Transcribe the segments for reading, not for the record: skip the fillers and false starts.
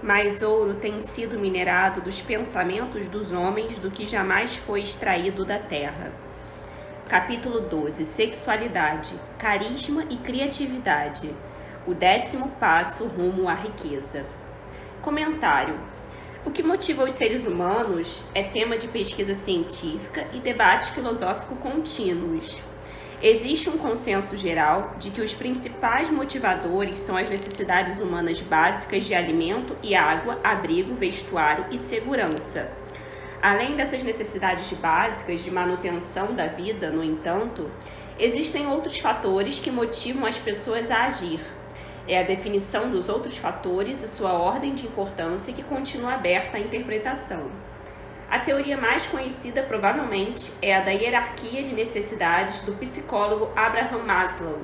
Mais ouro tem sido minerado dos pensamentos dos homens do que jamais foi extraído da terra. Capítulo 12. Sexualidade, carisma e criatividade. O 10º passo rumo à riqueza. Comentário. O que motiva os seres humanos é tema de pesquisa científica e debate filosófico contínuos. Existe um consenso geral de que os principais motivadores são as necessidades humanas básicas de alimento e água, abrigo, vestuário e segurança. Além dessas necessidades básicas de manutenção da vida, no entanto, existem outros fatores que motivam as pessoas a agir. É a definição dos outros fatores e sua ordem de importância que continua aberta à interpretação. A teoria mais conhecida, provavelmente, é a da hierarquia de necessidades do psicólogo Abraham Maslow,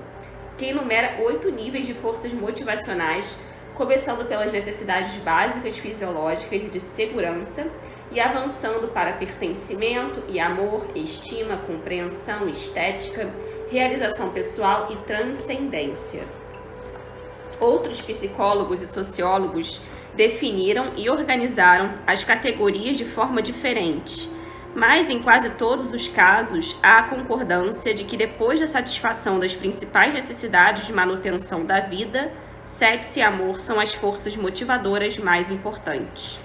que enumera 8 níveis de forças motivacionais, começando pelas necessidades básicas fisiológicas e de segurança, e avançando para pertencimento e amor, estima, compreensão, estética, realização pessoal e transcendência. Outros psicólogos e sociólogos definiram e organizaram as categorias de forma diferente, mas em quase todos os casos há a concordância de que depois da satisfação das principais necessidades de manutenção da vida, sexo e amor são as forças motivadoras mais importantes.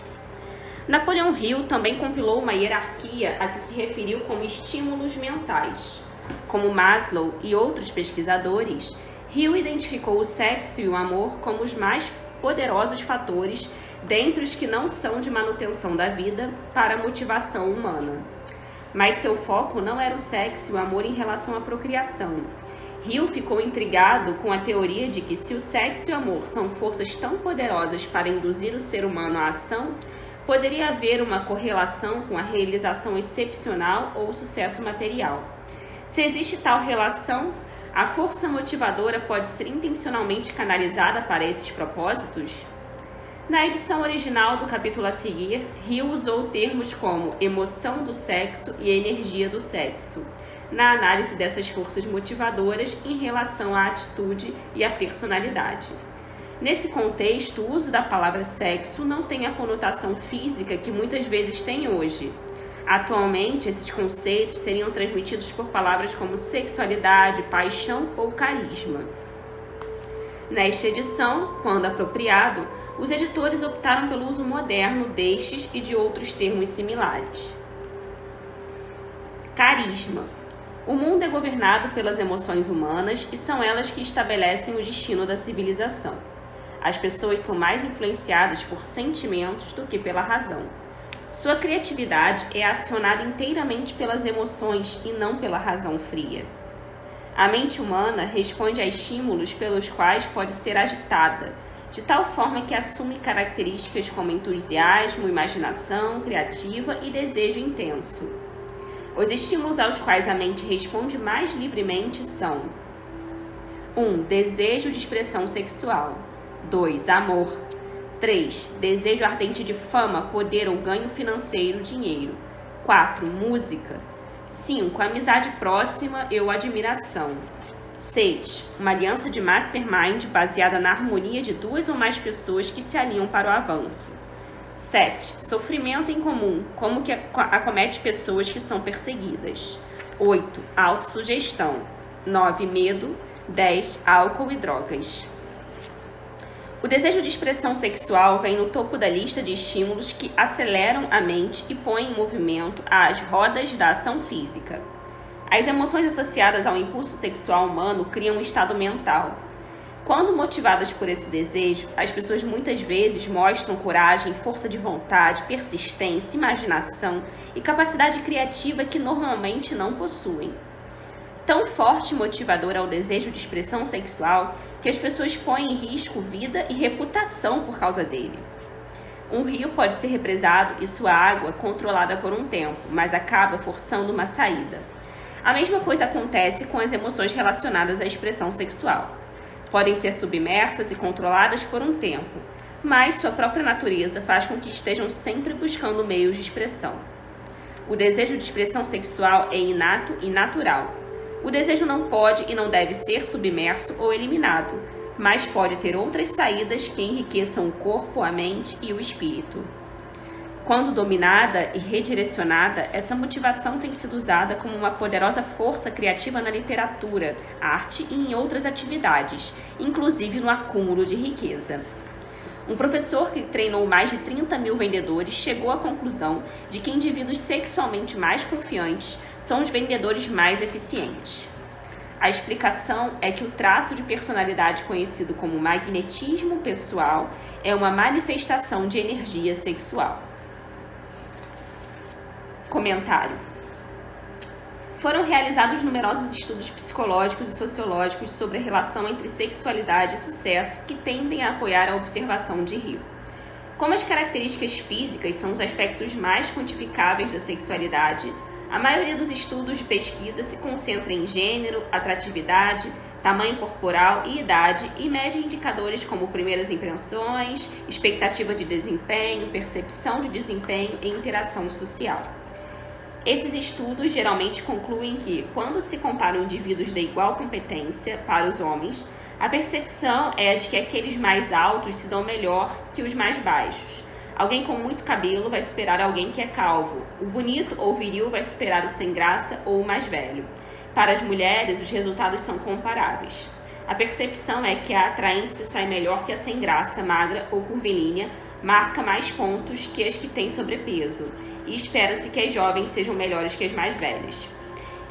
Napoleão Hill também compilou uma hierarquia a que se referiu como estímulos mentais. Como Maslow e outros pesquisadores, Hill identificou o sexo e o amor como os mais poderosos fatores dentre os que não são de manutenção da vida para a motivação humana. Mas seu foco não era o sexo e o amor em relação à procriação. Hill ficou intrigado com a teoria de que se o sexo e o amor são forças tão poderosas para induzir o ser humano à ação, poderia haver uma correlação com a realização excepcional ou o sucesso material. Se existe tal relação, a força motivadora pode ser intencionalmente canalizada para esses propósitos? Na edição original do capítulo a seguir, Hill usou termos como emoção do sexo e energia do sexo, na análise dessas forças motivadoras em relação à atitude e à personalidade. Nesse contexto, o uso da palavra sexo não tem a conotação física que muitas vezes tem hoje. Atualmente, esses conceitos seriam transmitidos por palavras como sexualidade, paixão ou carisma. Nesta edição, quando apropriado, os editores optaram pelo uso moderno destes e de outros termos similares. Carisma. O mundo é governado pelas emoções humanas e são elas que estabelecem o destino da civilização. As pessoas são mais influenciadas por sentimentos do que pela razão. Sua criatividade é acionada inteiramente pelas emoções e não pela razão fria. A mente humana responde a estímulos pelos quais pode ser agitada, de tal forma que assume características como entusiasmo, imaginação criativa e desejo intenso. Os estímulos aos quais a mente responde mais livremente são: 1. Desejo de expressão sexual. 2. Amor. 3. Desejo ardente de fama, poder ou ganho financeiro, dinheiro. 4. Música. 5. Amizade próxima ou admiração. 6. Uma aliança de mastermind baseada na harmonia de 2 ou mais pessoas que se alinham para o avanço. 7. Sofrimento em comum, como que acomete pessoas que são perseguidas. 8. Autossugestão. 9. Medo. 10. Álcool e drogas. O desejo de expressão sexual vem no topo da lista de estímulos que aceleram a mente e põem em movimento as rodas da ação física. As emoções associadas ao impulso sexual humano criam um estado mental. Quando motivadas por esse desejo, as pessoas muitas vezes mostram coragem, força de vontade, persistência, imaginação e capacidade criativa que normalmente não possuem. Tão forte e motivador é o desejo de expressão sexual que as pessoas põem em risco vida e reputação por causa dele. Um rio pode ser represado e sua água controlada por um tempo, mas acaba forçando uma saída. A mesma coisa acontece com as emoções relacionadas à expressão sexual. Podem ser submersas e controladas por um tempo, mas sua própria natureza faz com que estejam sempre buscando meios de expressão. O desejo de expressão sexual é inato e natural. O desejo não pode e não deve ser submerso ou eliminado, mas pode ter outras saídas que enriqueçam o corpo, a mente e o espírito. Quando dominada e redirecionada, essa motivação tem sido usada como uma poderosa força criativa na literatura, arte e em outras atividades, inclusive no acúmulo de riqueza. Um professor que treinou mais de 30 mil vendedores chegou à conclusão de que indivíduos sexualmente mais confiantes são os vendedores mais eficientes. A explicação é que o traço de personalidade conhecido como magnetismo pessoal é uma manifestação de energia sexual. Comentário. Foram realizados numerosos estudos psicológicos e sociológicos sobre a relação entre sexualidade e sucesso que tendem a apoiar a observação de Hill. Como as características físicas são os aspectos mais quantificáveis da sexualidade, a maioria dos estudos de pesquisa se concentra em gênero, atratividade, tamanho corporal e idade e mede indicadores como primeiras impressões, expectativa de desempenho, percepção de desempenho e interação social. Esses estudos geralmente concluem que, quando se comparam indivíduos de igual competência para os homens, a percepção é de que aqueles mais altos se dão melhor que os mais baixos. Alguém com muito cabelo vai superar alguém que é calvo. O bonito ou viril vai superar o sem graça ou o mais velho. Para as mulheres, os resultados são comparáveis. A percepção é que a atraente se sai melhor que a sem graça, magra ou curvilínea, marca mais pontos que as que têm sobrepeso, e espera-se que as jovens sejam melhores que as mais velhas.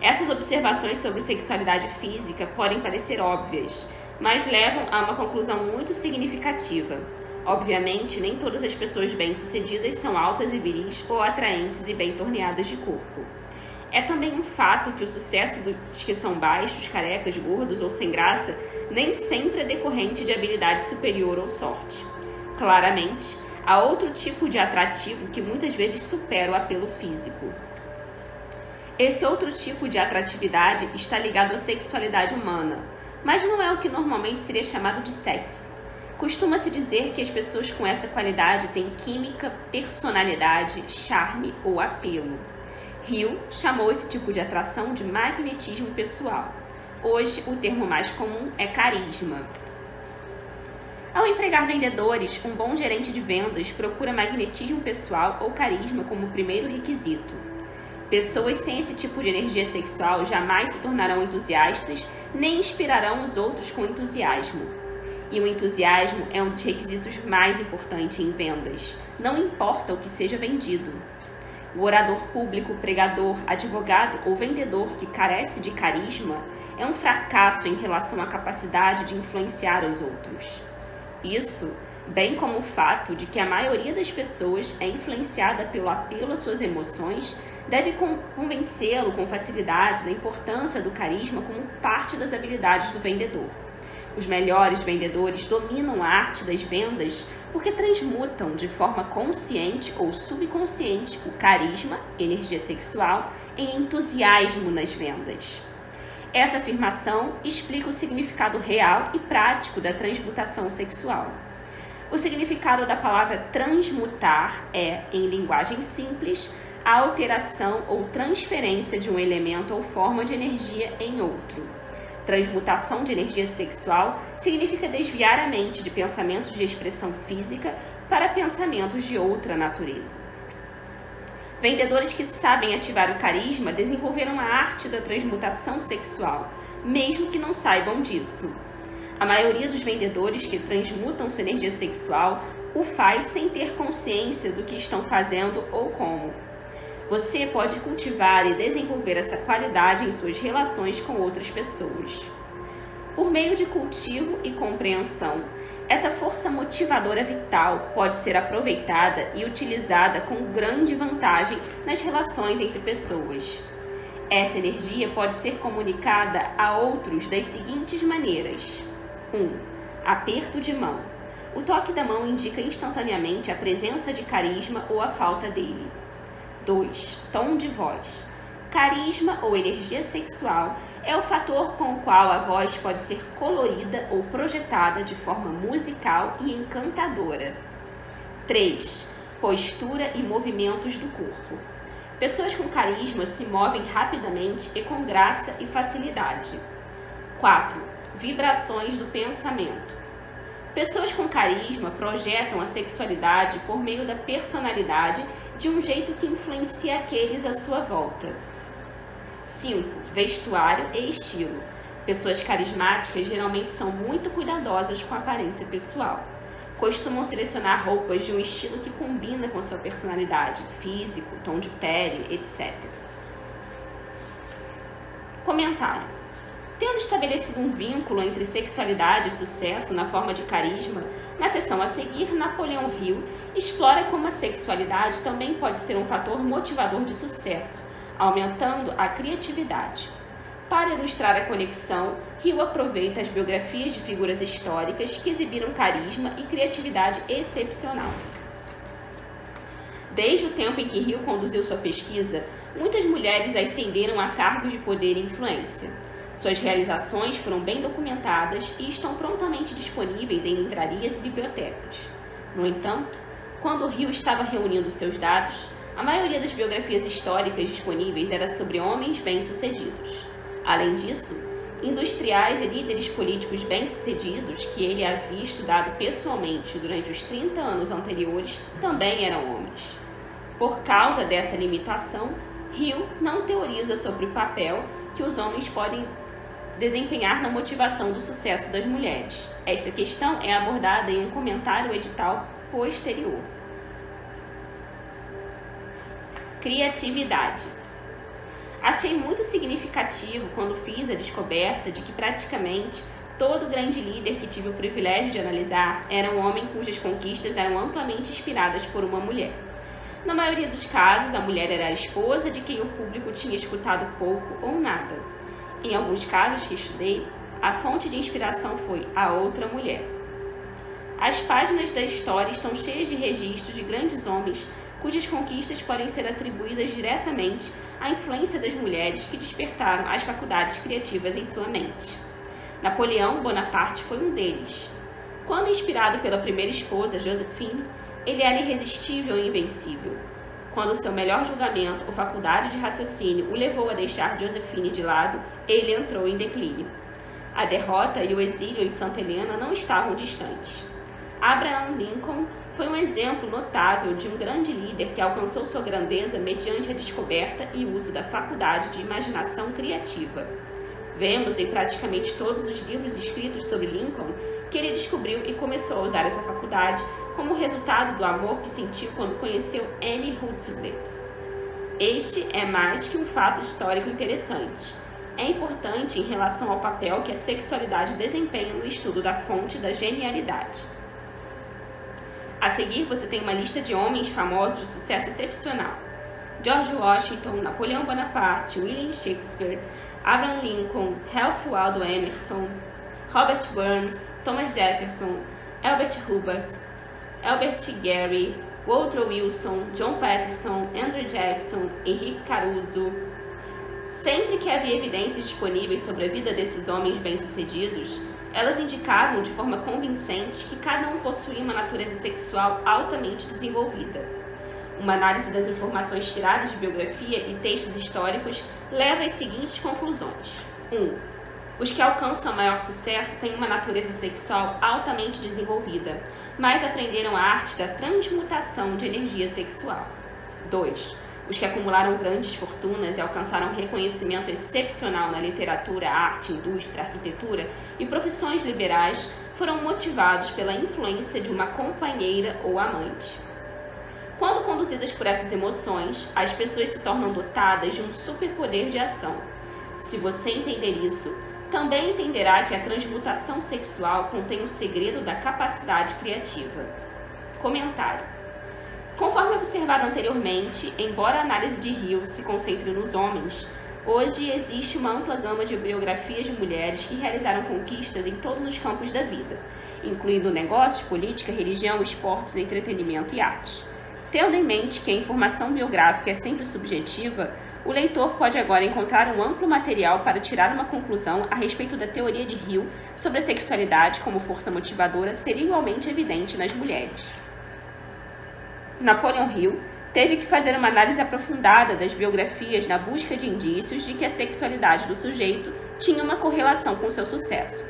Essas observações sobre sexualidade física podem parecer óbvias, mas levam a uma conclusão muito significativa. Obviamente, nem todas as pessoas bem-sucedidas são altas e viris ou atraentes e bem torneadas de corpo. É também um fato que o sucesso dos que são baixos, carecas, gordos ou sem graça nem sempre é decorrente de habilidade superior ou sorte. Claramente, há outro tipo de atrativo que muitas vezes supera o apelo físico. Esse outro tipo de atratividade está ligado à sexualidade humana, mas não é o que normalmente seria chamado de sexo. Costuma-se dizer que as pessoas com essa qualidade têm química, personalidade, charme ou apelo. Hill chamou esse tipo de atração de magnetismo pessoal. Hoje, o termo mais comum é carisma. Ao empregar vendedores, um bom gerente de vendas procura magnetismo pessoal ou carisma como primeiro requisito. Pessoas sem esse tipo de energia sexual jamais se tornarão entusiastas nem inspirarão os outros com entusiasmo. E o entusiasmo é um dos requisitos mais importantes em vendas, não importa o que seja vendido. O orador público, pregador, advogado ou vendedor que carece de carisma é um fracasso em relação à capacidade de influenciar os outros. Isso, bem como o fato de que a maioria das pessoas é influenciada pelo apelo às suas emoções, deve convencê-lo com facilidade da importância do carisma como parte das habilidades do vendedor. Os melhores vendedores dominam a arte das vendas porque transmutam de forma consciente ou subconsciente o carisma, energia sexual, em entusiasmo nas vendas. Essa afirmação explica o significado real e prático da transmutação sexual. O significado da palavra transmutar é, em linguagem simples, a alteração ou transferência de um elemento ou forma de energia em outro. Transmutação de energia sexual significa desviar a mente de pensamentos de expressão física para pensamentos de outra natureza. Vendedores que sabem ativar o carisma desenvolveram a arte da transmutação sexual, mesmo que não saibam disso. A maioria dos vendedores que transmutam sua energia sexual o faz sem ter consciência do que estão fazendo ou como. Você pode cultivar e desenvolver essa qualidade em suas relações com outras pessoas. Por meio de cultivo e compreensão, essa força motivadora vital pode ser aproveitada e utilizada com grande vantagem nas relações entre pessoas. Essa energia pode ser comunicada a outros das seguintes maneiras. 1. Aperto de mão. O toque da mão indica instantaneamente a presença de carisma ou a falta dele. 2. Tom de voz. Carisma ou energia sexual é o fator com o qual a voz pode ser colorida ou projetada de forma musical e encantadora. 3. Postura e movimentos do corpo. Pessoas com carisma se movem rapidamente e com graça e facilidade. 4. Vibrações do pensamento. Pessoas com carisma projetam a sexualidade por meio da personalidade de um jeito que influencia aqueles à sua volta. 5. Vestuário e estilo. Pessoas carismáticas geralmente são muito cuidadosas com a aparência pessoal. Costumam selecionar roupas de um estilo que combina com sua personalidade, físico, tom de pele, etc. Comentário. Tendo estabelecido um vínculo entre sexualidade e sucesso na forma de carisma, na seção a seguir, Napoleão Hill explora como a sexualidade também pode ser um fator motivador de sucesso, aumentando a criatividade. Para ilustrar a conexão, Hill aproveita as biografias de figuras históricas que exibiram carisma e criatividade excepcional. Desde o tempo em que Hill conduziu sua pesquisa, muitas mulheres ascenderam a cargos de poder e influência. Suas realizações foram bem documentadas e estão prontamente disponíveis em livrarias e bibliotecas. No entanto, quando Hill estava reunindo seus dados, a maioria das biografias históricas disponíveis era sobre homens bem-sucedidos. Além disso, industriais e líderes políticos bem-sucedidos que ele havia estudado pessoalmente durante os 30 anos anteriores também eram homens. Por causa dessa limitação, Hill não teoriza sobre o papel que os homens podem desempenhar na motivação do sucesso das mulheres. Esta questão é abordada em um comentário edital posterior. Criatividade. Achei muito significativo quando fiz a descoberta de que praticamente todo grande líder que tive o privilégio de analisar era um homem cujas conquistas eram amplamente inspiradas por uma mulher. Na maioria dos casos, a mulher era a esposa de quem o público tinha escutado pouco ou nada. Em alguns casos que estudei, a fonte de inspiração foi a outra mulher. As páginas da história estão cheias de registros de grandes homens cujas conquistas podem ser atribuídas diretamente à influência das mulheres que despertaram as faculdades criativas em sua mente. Napoleão Bonaparte foi um deles. Quando inspirado pela primeira esposa, Josephine, ele era irresistível e invencível. Quando seu melhor julgamento ou faculdade de raciocínio o levou a deixar Josephine de lado, ele entrou em declínio. A derrota e o exílio em Santa Helena não estavam distantes. Abraham Lincoln foi um exemplo notável de um grande líder que alcançou sua grandeza mediante a descoberta e uso da faculdade de imaginação criativa. Vemos em praticamente todos os livros escritos sobre Lincoln que ele descobriu e começou a usar essa faculdade como resultado do amor que sentiu quando conheceu Anne Roosevelt. Este é mais que um fato histórico interessante. É importante em relação ao papel que a sexualidade desempenha no estudo da fonte da genialidade. A seguir, você tem uma lista de homens famosos de sucesso excepcional: George Washington, Napoleão Bonaparte, William Shakespeare, Abraham Lincoln, Ralph Waldo Emerson, Robert Burns, Thomas Jefferson, Albert Hubbard, Albert Gary, Woodrow Wilson, John Patterson, Andrew Jackson, Henrique Caruso. Sempre que havia evidências disponíveis sobre a vida desses homens bem-sucedidos, elas indicavam de forma convincente que cada um possuía uma natureza sexual altamente desenvolvida. Uma análise das informações tiradas de biografia e textos históricos leva às seguintes conclusões. 1. Os que alcançam maior sucesso têm uma natureza sexual altamente desenvolvida, mas aprenderam a arte da transmutação de energia sexual. 2. Os que acumularam grandes fortunas e alcançaram reconhecimento excepcional na literatura, arte, indústria, arquitetura e profissões liberais foram motivados pela influência de uma companheira ou amante. Quando conduzidas por essas emoções, as pessoas se tornam dotadas de um superpoder de ação. Se você entender isso, também entenderá que a transmutação sexual contém o segredo da capacidade criativa. Comentário. Conforme observado anteriormente, embora a análise de Hill se concentre nos homens, hoje existe uma ampla gama de biografias de mulheres que realizaram conquistas em todos os campos da vida, incluindo negócios, política, religião, esportes, entretenimento e artes. Tendo em mente que a informação biográfica é sempre subjetiva, o leitor pode agora encontrar um amplo material para tirar uma conclusão a respeito da teoria de Hill sobre a sexualidade como força motivadora ser igualmente evidente nas mulheres. Napoleão Hill teve que fazer uma análise aprofundada das biografias na busca de indícios de que a sexualidade do sujeito tinha uma correlação com seu sucesso.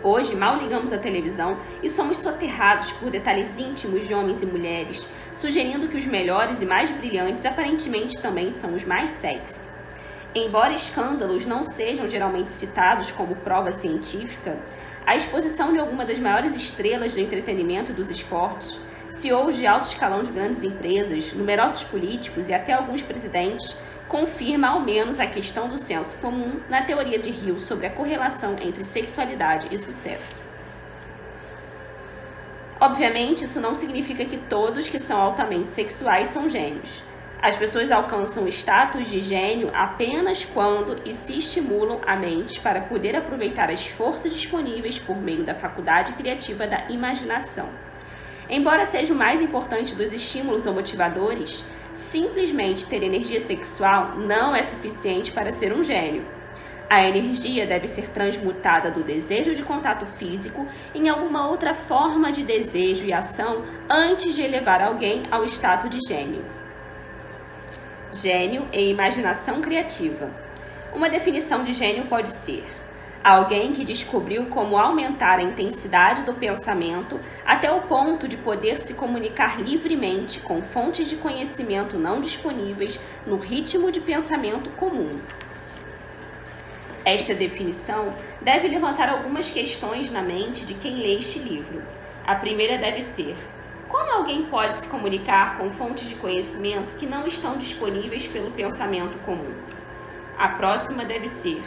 Hoje, mal ligamos a televisão e somos soterrados por detalhes íntimos de homens e mulheres, sugerindo que os melhores e mais brilhantes aparentemente também são os mais sexy. Embora escândalos não sejam geralmente citados como prova científica, a exposição de alguma das maiores estrelas do entretenimento e dos esportes, CEOs de alto escalão de grandes empresas, numerosos políticos e até alguns presidentes, confirma ao menos a questão do senso comum na teoria de Hill sobre a correlação entre sexualidade e sucesso. Obviamente, isso não significa que todos que são altamente sexuais são gênios. As pessoas alcançam o status de gênio apenas quando e se estimulam a mente para poder aproveitar as forças disponíveis por meio da faculdade criativa da imaginação. Embora seja o mais importante dos estímulos ou motivadores, simplesmente ter energia sexual não é suficiente para ser um gênio. A energia deve ser transmutada do desejo de contato físico em alguma outra forma de desejo e ação antes de elevar alguém ao status de gênio. Gênio e imaginação criativa. Uma definição de gênio pode ser alguém que descobriu como aumentar a intensidade do pensamento até o ponto de poder se comunicar livremente com fontes de conhecimento não disponíveis no ritmo de pensamento comum. Esta definição deve levantar algumas questões na mente de quem lê este livro. A primeira deve ser: como alguém pode se comunicar com fontes de conhecimento que não estão disponíveis pelo pensamento comum? A próxima deve ser: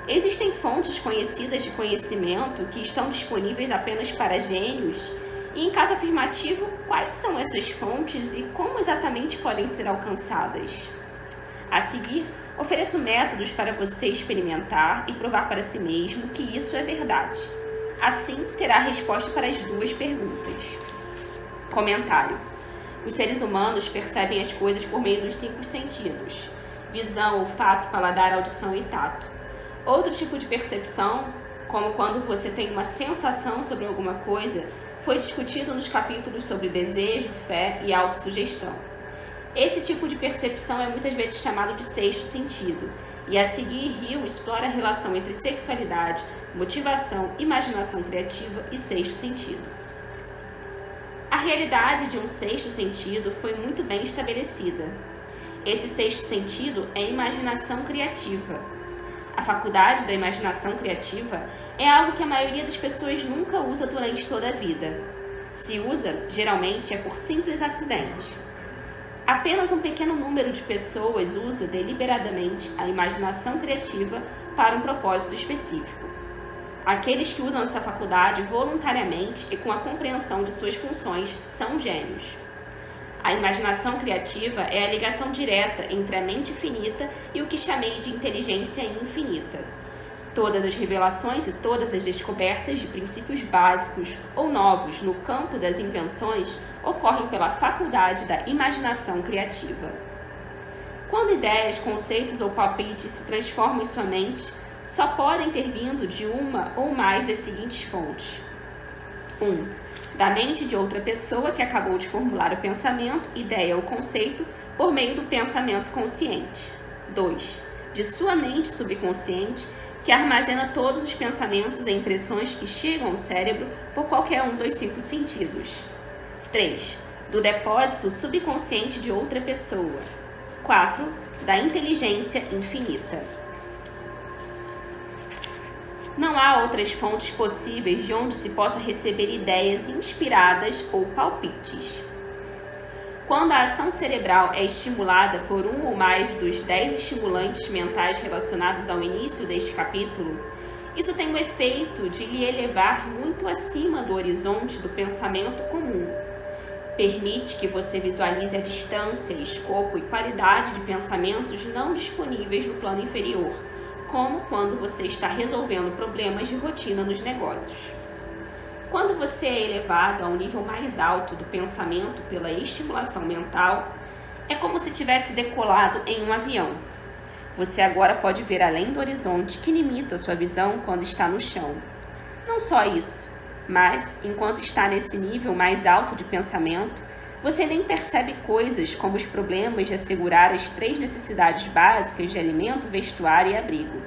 existem fontes conhecidas de conhecimento que estão disponíveis apenas para gênios? E, em caso afirmativo, quais são essas fontes e como exatamente podem ser alcançadas? A seguir, ofereço métodos para você experimentar e provar para si mesmo que isso é verdade. Assim, terá a resposta para as duas perguntas. Comentário: os seres humanos percebem as coisas por meio dos 5 sentidos: visão, olfato, paladar, audição e tato. Outro tipo de percepção, como quando você tem uma sensação sobre alguma coisa, foi discutido nos capítulos sobre desejo, fé e autossugestão. Esse tipo de percepção é muitas vezes chamado de sexto sentido, e a seguir Hill explora a relação entre sexualidade, motivação, imaginação criativa e sexto sentido. A realidade de um sexto sentido foi muito bem estabelecida. Esse sexto sentido é a imaginação criativa. A faculdade da imaginação criativa é algo que a maioria das pessoas nunca usa durante toda a vida. Se usa, geralmente, é por simples acidente. Apenas um pequeno número de pessoas usa deliberadamente a imaginação criativa para um propósito específico. Aqueles que usam essa faculdade voluntariamente e com a compreensão de suas funções são gênios. A imaginação criativa é a ligação direta entre a mente finita e o que chamei de inteligência infinita. Todas as revelações e todas as descobertas de princípios básicos ou novos no campo das invenções ocorrem pela faculdade da imaginação criativa. Quando ideias, conceitos ou palpites se transformam em sua mente, só podem ter vindo de uma ou mais das seguintes fontes: 1. Da mente de outra pessoa que acabou de formular o pensamento, ideia ou conceito por meio do pensamento consciente. 2. De sua mente subconsciente, que armazena todos os pensamentos e impressões que chegam ao cérebro por qualquer um dos 5 sentidos. 3. Do depósito subconsciente de outra pessoa. 4. Da inteligência infinita. Não há outras fontes possíveis de onde se possa receber ideias inspiradas ou palpites. Quando a ação cerebral é estimulada por um ou mais dos 10 estimulantes mentais relacionados ao início deste capítulo, isso tem o efeito de lhe elevar muito acima do horizonte do pensamento comum. Permite que você visualize a distância, escopo e qualidade de pensamentos não disponíveis no plano inferior, como quando você está resolvendo problemas de rotina nos negócios. Quando você é elevado a um nível mais alto do pensamento pela estimulação mental, é como se tivesse decolado em um avião. Você agora pode ver além do horizonte que limita sua visão quando está no chão. Não só isso, mas, enquanto está nesse nível mais alto de pensamento, você nem percebe coisas como os problemas de assegurar as 3 necessidades básicas de alimento, vestuário e abrigo.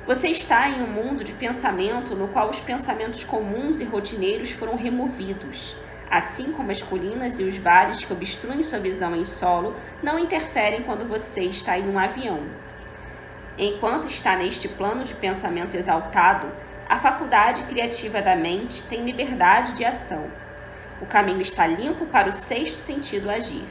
Você está em um mundo de pensamento no qual os pensamentos comuns e rotineiros foram removidos, assim como as colinas e os vales que obstruem sua visão em solo não interferem quando você está em um avião. Enquanto está neste plano de pensamento exaltado, a faculdade criativa da mente tem liberdade de ação. O caminho está limpo para o sexto sentido agir.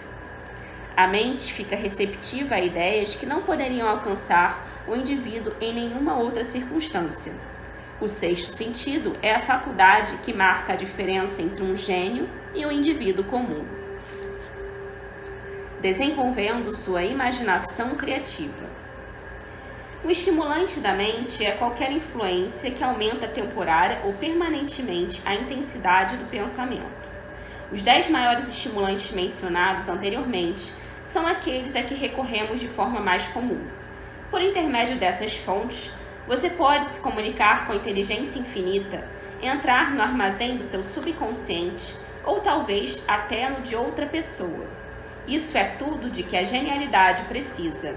A mente fica receptiva a ideias que não poderiam alcançar o indivíduo em nenhuma outra circunstância. O sexto sentido é a faculdade que marca a diferença entre um gênio e um indivíduo comum. Desenvolvendo sua imaginação criativa. O estimulante da mente é qualquer influência que aumenta temporária ou permanentemente a intensidade do pensamento. Os 10 maiores estimulantes mencionados anteriormente são aqueles a que recorremos de forma mais comum. Por intermédio dessas fontes, você pode se comunicar com a inteligência infinita, entrar no armazém do seu subconsciente ou talvez até no de outra pessoa. Isso é tudo de que a genialidade precisa.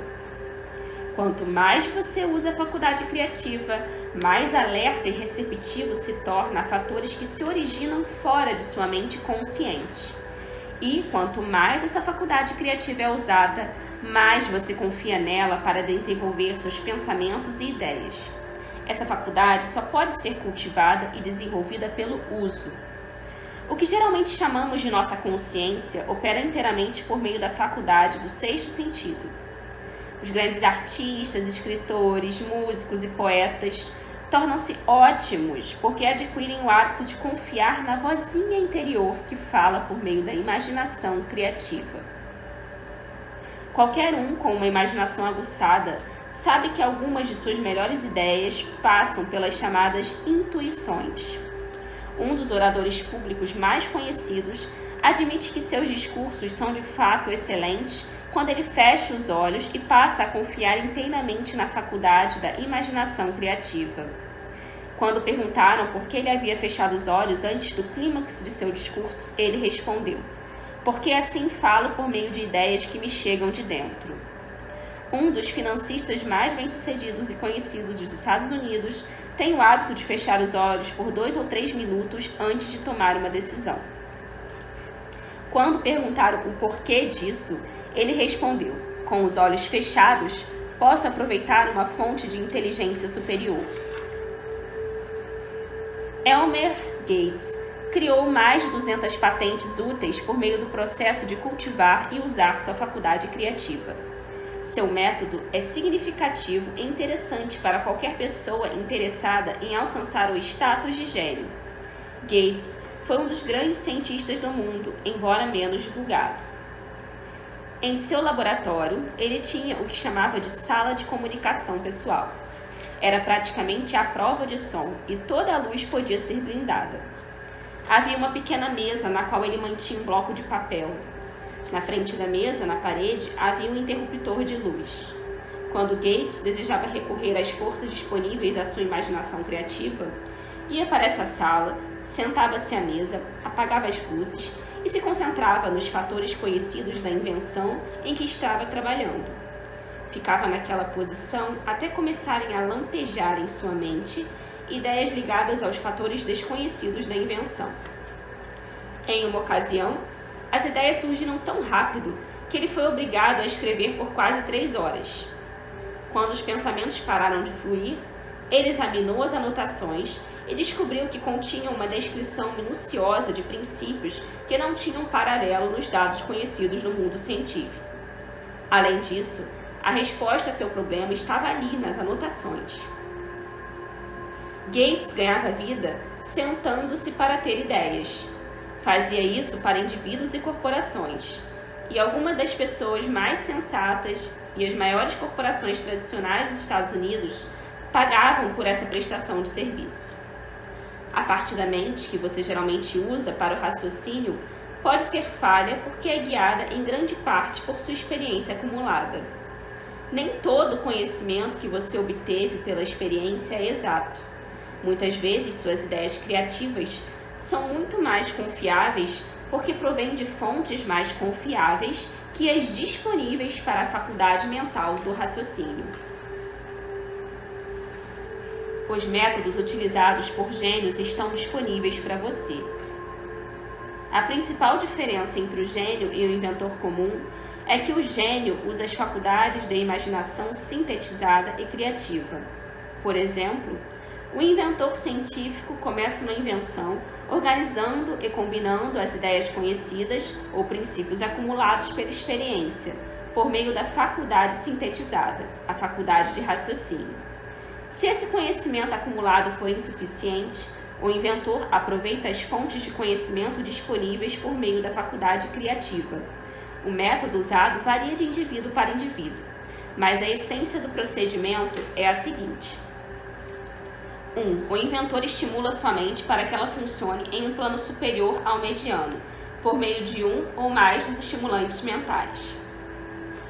Quanto mais você usa a faculdade criativa, mais alerta e receptivo se torna a fatores que se originam fora de sua mente consciente. E quanto mais essa faculdade criativa é usada, mais você confia nela para desenvolver seus pensamentos e ideias. Essa faculdade só pode ser cultivada e desenvolvida pelo uso. O que geralmente chamamos de nossa consciência opera inteiramente por meio da faculdade do sexto sentido. Os grandes artistas, escritores, músicos e poetas tornam-se ótimos porque adquirem o hábito de confiar na vozinha interior que fala por meio da imaginação criativa. Qualquer um com uma imaginação aguçada sabe que algumas de suas melhores ideias passam pelas chamadas intuições. Um dos oradores públicos mais conhecidos admite que seus discursos são de fato excelentes quando ele fecha os olhos e passa a confiar inteiramente na faculdade da imaginação criativa. Quando perguntaram por que ele havia fechado os olhos antes do clímax de seu discurso, ele respondeu: "Porque assim falo por meio de ideias que me chegam de dentro." Um dos financistas mais bem-sucedidos e conhecidos dos Estados Unidos tem o hábito de fechar os olhos por 2 ou 3 minutos antes de tomar uma decisão. Quando perguntaram o porquê disso, ele respondeu: "Com os olhos fechados, posso aproveitar uma fonte de inteligência superior." Elmer Gates criou mais de 200 patentes úteis por meio do processo de cultivar e usar sua faculdade criativa. Seu método é significativo e interessante para qualquer pessoa interessada em alcançar o status de gênio. Gates foi um dos grandes cientistas do mundo, embora menos divulgado. Em seu laboratório, ele tinha o que chamava de sala de comunicação pessoal. Era praticamente à prova de som e toda a luz podia ser blindada. Havia uma pequena mesa na qual ele mantinha um bloco de papel. Na frente da mesa, na parede, havia um interruptor de luz. Quando Gates desejava recorrer às forças disponíveis à sua imaginação criativa, ia para essa sala, sentava-se à mesa, apagava as luzes e se concentrava nos fatores conhecidos da invenção em que estava trabalhando. Ficava naquela posição até começarem a lampejar em sua mente ideias ligadas aos fatores desconhecidos da invenção. Em uma ocasião, as ideias surgiram tão rápido que ele foi obrigado a escrever por quase 3 horas. Quando os pensamentos pararam de fluir, ele examinou as anotações e descobriu que continham uma descrição minuciosa de princípios que não tinham paralelo nos dados conhecidos no mundo científico. Além disso, a resposta a seu problema estava ali nas anotações. Gates ganhava vida sentando-se para ter ideias. Fazia isso para indivíduos e corporações. E algumas das pessoas mais sensatas e as maiores corporações tradicionais dos Estados Unidos pagavam por essa prestação de serviço. A parte da mente que você geralmente usa para o raciocínio pode ser falha porque é guiada em grande parte por sua experiência acumulada. Nem todo o conhecimento que você obteve pela experiência é exato. Muitas vezes suas ideias criativas são muito mais confiáveis porque provêm de fontes mais confiáveis que as disponíveis para a faculdade mental do raciocínio. Os métodos utilizados por gênios estão disponíveis para você. A principal diferença entre o gênio e o inventor comum é que o gênio usa as faculdades da imaginação sintetizada e criativa. Por exemplo, o inventor científico começa uma invenção organizando e combinando as ideias conhecidas ou princípios acumulados pela experiência, por meio da faculdade sintetizada, a faculdade de raciocínio. Se esse conhecimento acumulado for insuficiente, o inventor aproveita as fontes de conhecimento disponíveis por meio da faculdade criativa. O método usado varia de indivíduo para indivíduo, mas a essência do procedimento é a seguinte. 1. O inventor estimula sua mente para que ela funcione em um plano superior ao mediano, por meio de um ou mais dos estimulantes mentais.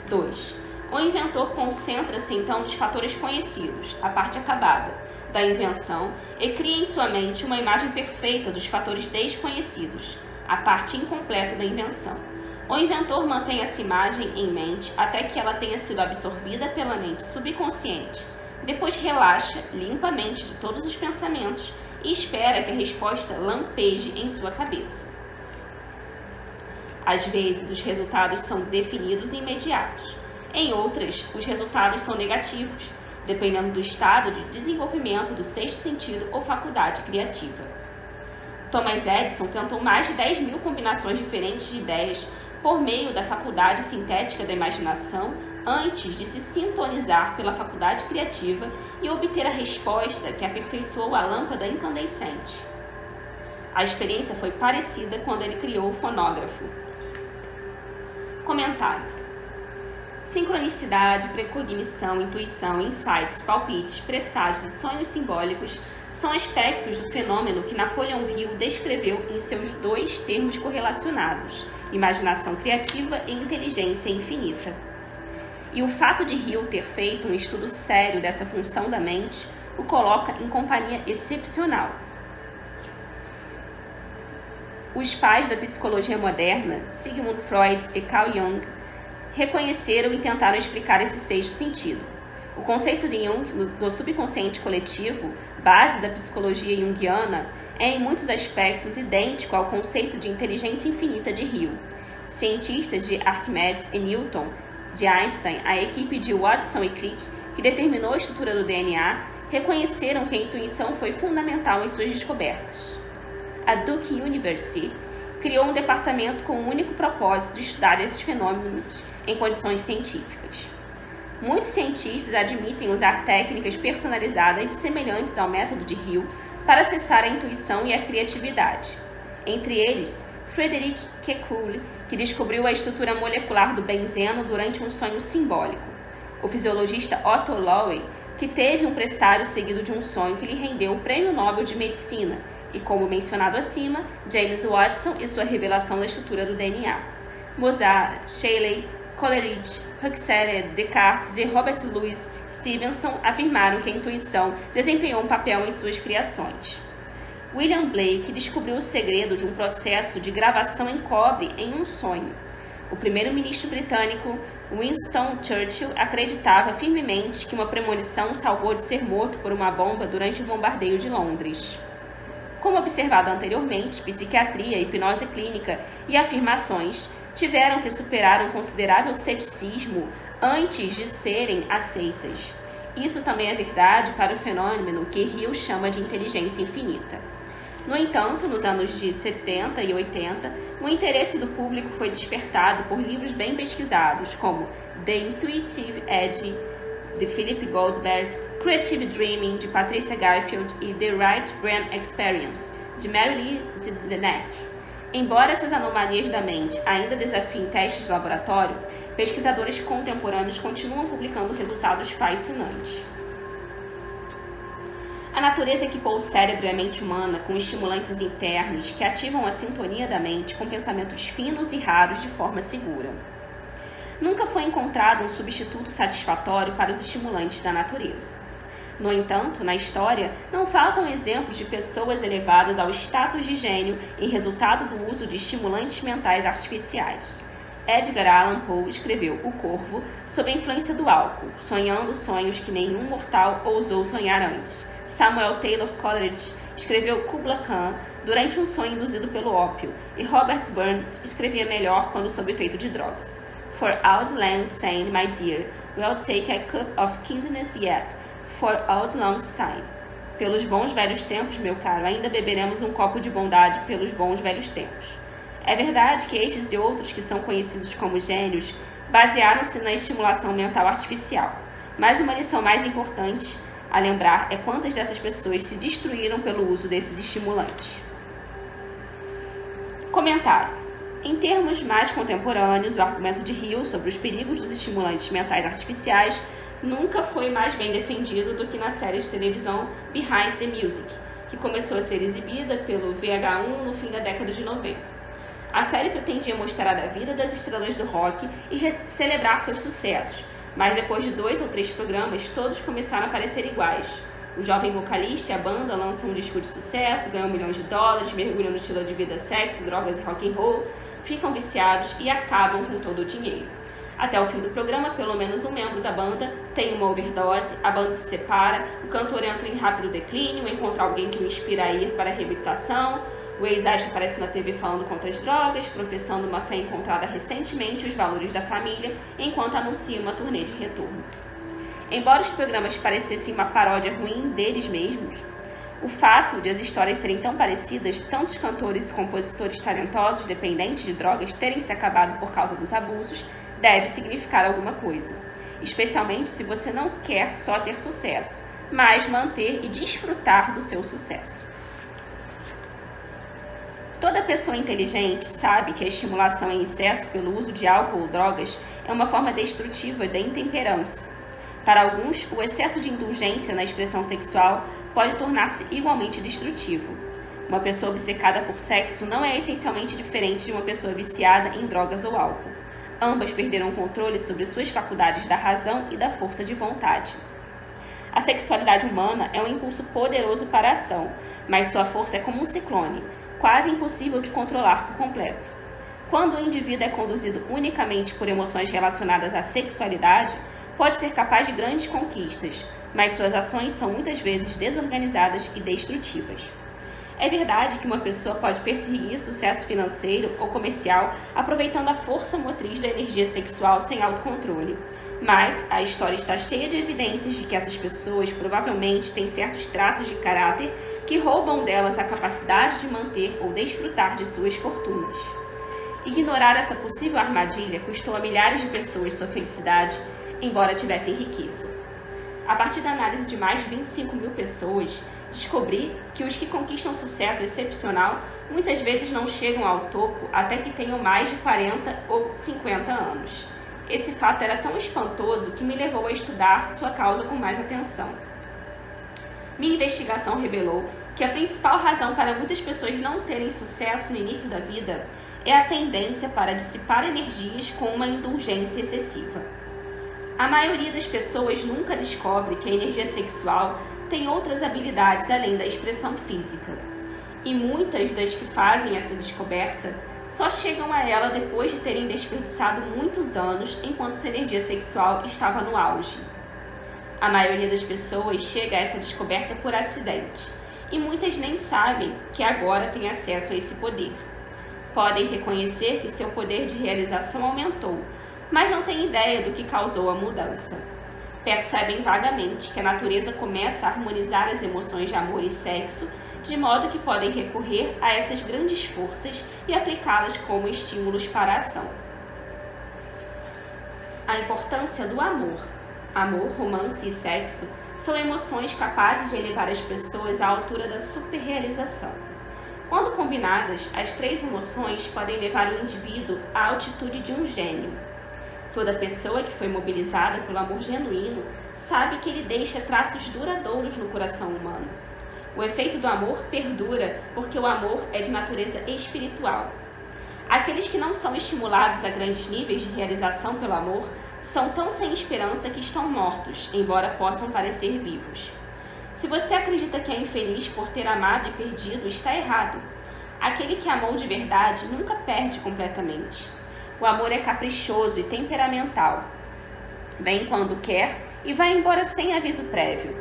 2. O inventor concentra-se então nos fatores conhecidos, a parte acabada, da invenção, e cria em sua mente uma imagem perfeita dos fatores desconhecidos, a parte incompleta da invenção. O inventor mantém essa imagem em mente até que ela tenha sido absorvida pela mente subconsciente. Depois relaxa, limpa a mente de todos os pensamentos e espera que a resposta lampeje em sua cabeça. Às vezes, os resultados são definidos e imediatos. Em outras, os resultados são negativos, dependendo do estado de desenvolvimento do sexto sentido ou faculdade criativa. Thomas Edison tentou mais de 10.000 combinações diferentes de ideias por meio da faculdade sintética da imaginação antes de se sintonizar pela faculdade criativa e obter a resposta que aperfeiçoou a lâmpada incandescente. A experiência foi parecida quando ele criou o fonógrafo. Comentário. Sincronicidade, precognição, intuição, insights, palpites, presságios e sonhos simbólicos são aspectos do fenômeno que Napoleão Hill descreveu em seus 2 termos correlacionados, imaginação criativa e inteligência infinita. E o fato de Hill ter feito um estudo sério dessa função da mente o coloca em companhia excepcional. Os pais da psicologia moderna, Sigmund Freud e Carl Jung, reconheceram e tentaram explicar esse sexto sentido. O conceito de Jung do subconsciente coletivo, base da psicologia junguiana, é em muitos aspectos idêntico ao conceito de inteligência infinita de Hill. Cientistas de Arquimedes e Newton, de Einstein, a equipe de Watson e Crick, que determinou a estrutura do DNA, reconheceram que a intuição foi fundamental em suas descobertas. A Duke University criou um departamento com o único propósito de estudar esses fenômenos em condições científicas. Muitos cientistas admitem usar técnicas personalizadas semelhantes ao método de Hill para acessar a intuição e a criatividade. Entre eles, Frederick Kekule, que descobriu a estrutura molecular do benzeno durante um sonho simbólico. O fisiologista Otto Loewy, que teve um pressário seguido de um sonho que lhe rendeu o Prêmio Nobel de Medicina, e, como mencionado acima, James Watson e sua revelação da estrutura do DNA. Mozart, Shelley, Coleridge, Huxley, Descartes e Robert Louis Stevenson afirmaram que a intuição desempenhou um papel em suas criações. William Blake descobriu o segredo de um processo de gravação em cobre em um sonho. O primeiro-ministro britânico Winston Churchill acreditava firmemente que uma premonição o salvou de ser morto por uma bomba durante o bombardeio de Londres. Como observado anteriormente, psiquiatria, hipnose clínica e afirmações tiveram que superar um considerável ceticismo antes de serem aceitas. Isso também é verdade para o fenômeno que Hill chama de inteligência infinita. No entanto, nos anos de 70 e 80, o interesse do público foi despertado por livros bem pesquisados, como The Intuitive Edge, de Philip Goldberg, Creative Dreaming, de Patricia Guyfield e The Right Brain Experience, de Mary Lee Zdenek. Embora essas anomalias da mente ainda desafiem testes de laboratório, pesquisadores contemporâneos continuam publicando resultados fascinantes. A natureza equipou o cérebro e a mente humana com estimulantes internos que ativam a sintonia da mente com pensamentos finos e raros de forma segura. Nunca foi encontrado um substituto satisfatório para os estimulantes da natureza. No entanto, na história, não faltam exemplos de pessoas elevadas ao status de gênio em resultado do uso de estimulantes mentais artificiais. Edgar Allan Poe escreveu O Corvo sob a influência do álcool, sonhando sonhos que nenhum mortal ousou sonhar antes. Samuel Taylor Coleridge escreveu Kubla Khan durante um sonho induzido pelo ópio, e Robert Burns escrevia melhor quando sob efeito de drogas. For outland sane, my dear, we'll take a cup of kindness yet, for outlang sign. Pelos bons velhos tempos, meu caro, ainda beberemos um copo de bondade pelos bons velhos tempos. É verdade que estes e outros que são conhecidos como gênios basearam-se na estimulação mental artificial, mas uma lição mais importante a lembrar é quantas dessas pessoas se destruíram pelo uso desses estimulantes. Comentário. Em termos mais contemporâneos, o argumento de Hill sobre os perigos dos estimulantes mentais artificiais nunca foi mais bem defendido do que na série de televisão Behind the Music, que começou a ser exibida pelo VH1 no fim da década de 90. A série pretendia mostrar a vida das estrelas do rock e celebrar seus sucessos, mas depois de 2 ou 3 programas, todos começaram a parecer iguais. O jovem vocalista e a banda lançam um disco de sucesso, ganham milhões de dólares, mergulham no estilo de vida sexo, drogas e rock and roll, ficam viciados e acabam com todo o dinheiro. Até o fim do programa, pelo menos um membro da banda tem uma overdose, a banda se separa, o cantor entra em rápido declínio, encontra alguém que o inspira a ir para a reabilitação, o ex-astro aparece na TV falando contra as drogas, professando uma fé encontrada recentemente e os valores da família, enquanto anuncia uma turnê de retorno. Embora os programas parecessem uma paródia ruim deles mesmos, o fato de as histórias serem tão parecidas, tantos cantores e compositores talentosos dependentes de drogas terem se acabado por causa dos abusos, deve significar alguma coisa, especialmente se você não quer só ter sucesso, mas manter e desfrutar do seu sucesso. Toda pessoa inteligente sabe que a estimulação em excesso pelo uso de álcool ou drogas é uma forma destrutiva da intemperança. Para alguns, o excesso de indulgência na expressão sexual pode tornar-se igualmente destrutivo. Uma pessoa obcecada por sexo não é essencialmente diferente de uma pessoa viciada em drogas ou álcool. Ambas perderam o controle sobre suas faculdades da razão e da força de vontade. A sexualidade humana é um impulso poderoso para a ação, mas sua força é como um ciclone, quase impossível de controlar por completo. Quando o indivíduo é conduzido unicamente por emoções relacionadas à sexualidade, pode ser capaz de grandes conquistas, mas suas ações são muitas vezes desorganizadas e destrutivas. É verdade que uma pessoa pode perseguir sucesso financeiro ou comercial aproveitando a força motriz da energia sexual sem autocontrole, mas a história está cheia de evidências de que essas pessoas provavelmente têm certos traços de caráter que roubam delas a capacidade de manter ou desfrutar de suas fortunas. Ignorar essa possível armadilha custou a milhares de pessoas sua felicidade, embora tivessem riqueza. A partir da análise de mais de 25 mil pessoas, descobri que os que conquistam sucesso excepcional muitas vezes não chegam ao topo até que tenham mais de 40 ou 50 anos. Esse fato era tão espantoso que me levou a estudar sua causa com mais atenção. Minha investigação revelou que a principal razão para muitas pessoas não terem sucesso no início da vida é a tendência para dissipar energias com uma indulgência excessiva. A maioria das pessoas nunca descobre que a energia sexual tem outras habilidades além da expressão física. E muitas das que fazem essa descoberta só chegam a ela depois de terem desperdiçado muitos anos enquanto sua energia sexual estava no auge. A maioria das pessoas chega a essa descoberta por acidente, e muitas nem sabem que agora têm acesso a esse poder. Podem reconhecer que seu poder de realização aumentou, mas não têm ideia do que causou a mudança. Percebem vagamente que a natureza começa a harmonizar as emoções de amor e sexo, de modo que podem recorrer a essas grandes forças e aplicá-las como estímulos para a ação. A importância do amor. Amor, romance e sexo são emoções capazes de elevar as pessoas à altura da superrealização. Quando combinadas, as 3 emoções podem levar o indivíduo à altitude de um gênio. Toda pessoa que foi mobilizada pelo amor genuíno sabe que ele deixa traços duradouros no coração humano. O efeito do amor perdura porque o amor é de natureza espiritual. Aqueles que não são estimulados a grandes níveis de realização pelo amor são tão sem esperança que estão mortos, embora possam parecer vivos. Se você acredita que é infeliz por ter amado e perdido, está errado. Aquele que amou de verdade nunca perde completamente. O amor é caprichoso e temperamental. Vem quando quer e vai embora sem aviso prévio.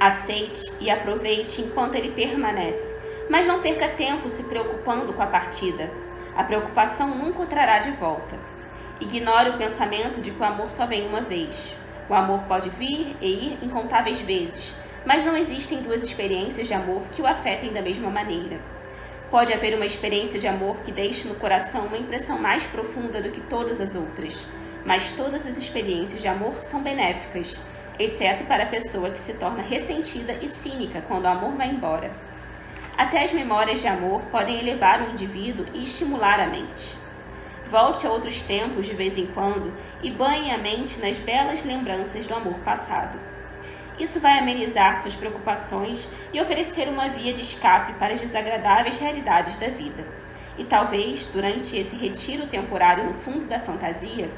Aceite e aproveite enquanto ele permanece, mas não perca tempo se preocupando com a partida. A preocupação nunca o trará de volta. Ignore o pensamento de que o amor só vem uma vez. O amor pode vir e ir incontáveis vezes, mas não existem duas experiências de amor que o afetem da mesma maneira. Pode haver uma experiência de amor que deixe no coração uma impressão mais profunda do que todas as outras, mas todas as experiências de amor são benéficas, exceto para a pessoa que se torna ressentida e cínica quando o amor vai embora. Até as memórias de amor podem elevar o indivíduo e estimular a mente. Volte a outros tempos de vez em quando e banhe a mente nas belas lembranças do amor passado. Isso vai amenizar suas preocupações e oferecer uma via de escape para as desagradáveis realidades da vida. E talvez, durante esse retiro temporário no fundo da fantasia,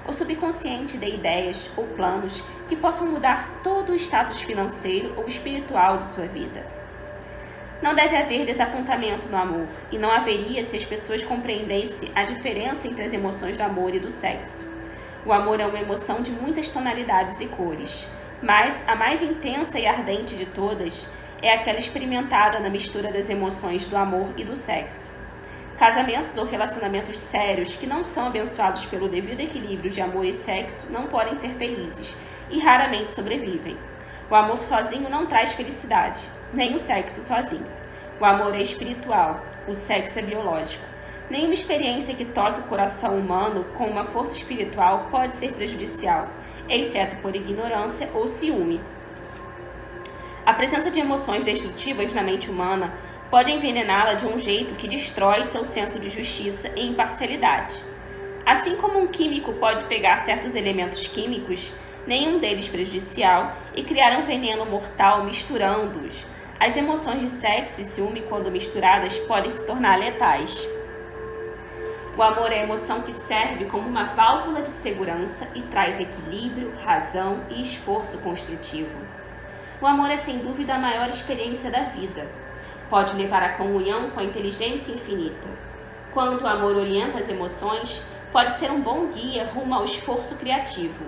o subconsciente dê ideias ou planos que possam mudar todo o status financeiro ou espiritual de sua vida. Não deve haver desapontamento no amor, e não haveria se as pessoas compreendessem a diferença entre as emoções do amor e do sexo. O amor é uma emoção de muitas tonalidades e cores, mas a mais intensa e ardente de todas é aquela experimentada na mistura das emoções do amor e do sexo. Casamentos ou relacionamentos sérios que não são abençoados pelo devido equilíbrio de amor e sexo não podem ser felizes e raramente sobrevivem. O amor sozinho não traz felicidade, nem o sexo sozinho. O amor é espiritual, o sexo é biológico. Nenhuma experiência que toque o coração humano com uma força espiritual pode ser prejudicial, exceto por ignorância ou ciúme. A presença de emoções destrutivas na mente humana pode envenená-la de um jeito que destrói seu senso de justiça e imparcialidade. Assim como um químico pode pegar certos elementos químicos, nenhum deles prejudicial, e criar um veneno mortal misturando-os, as emoções de sexo e ciúme, quando misturadas, podem se tornar letais. O amor é a emoção que serve como uma válvula de segurança e traz equilíbrio, razão e esforço construtivo. O amor é sem dúvida a maior experiência da vida. Pode levar à comunhão com a inteligência infinita. Quando o amor orienta as emoções, pode ser um bom guia rumo ao esforço criativo.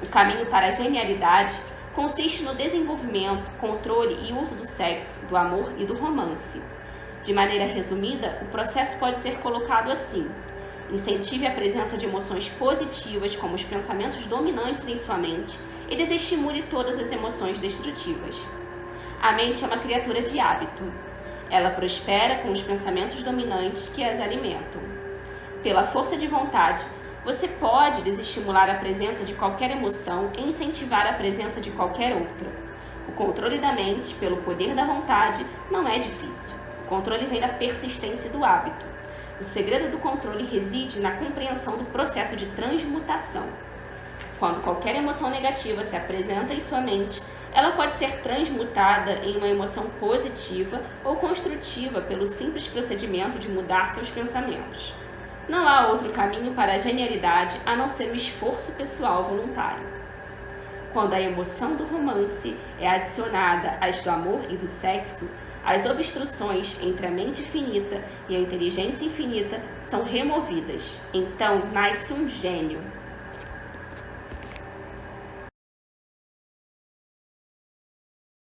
O caminho para a genialidade consiste no desenvolvimento, controle e uso do sexo, do amor e do romance. De maneira resumida, o processo pode ser colocado assim: incentive a presença de emoções positivas como os pensamentos dominantes em sua mente e desestimule todas as emoções destrutivas. A mente é uma criatura de hábito. Ela prospera com os pensamentos dominantes que as alimentam. Pela força de vontade, você pode desestimular a presença de qualquer emoção e incentivar a presença de qualquer outra. O controle da mente, pelo poder da vontade, não é difícil. O controle vem da persistência do hábito. O segredo do controle reside na compreensão do processo de transmutação. Quando qualquer emoção negativa se apresenta em sua mente, ela pode ser transmutada em uma emoção positiva ou construtiva pelo simples procedimento de mudar seus pensamentos. Não há outro caminho para a genialidade a não ser o esforço pessoal voluntário. Quando a emoção do romance é adicionada às do amor e do sexo, as obstruções entre a mente finita e a inteligência infinita são removidas. Então nasce um gênio.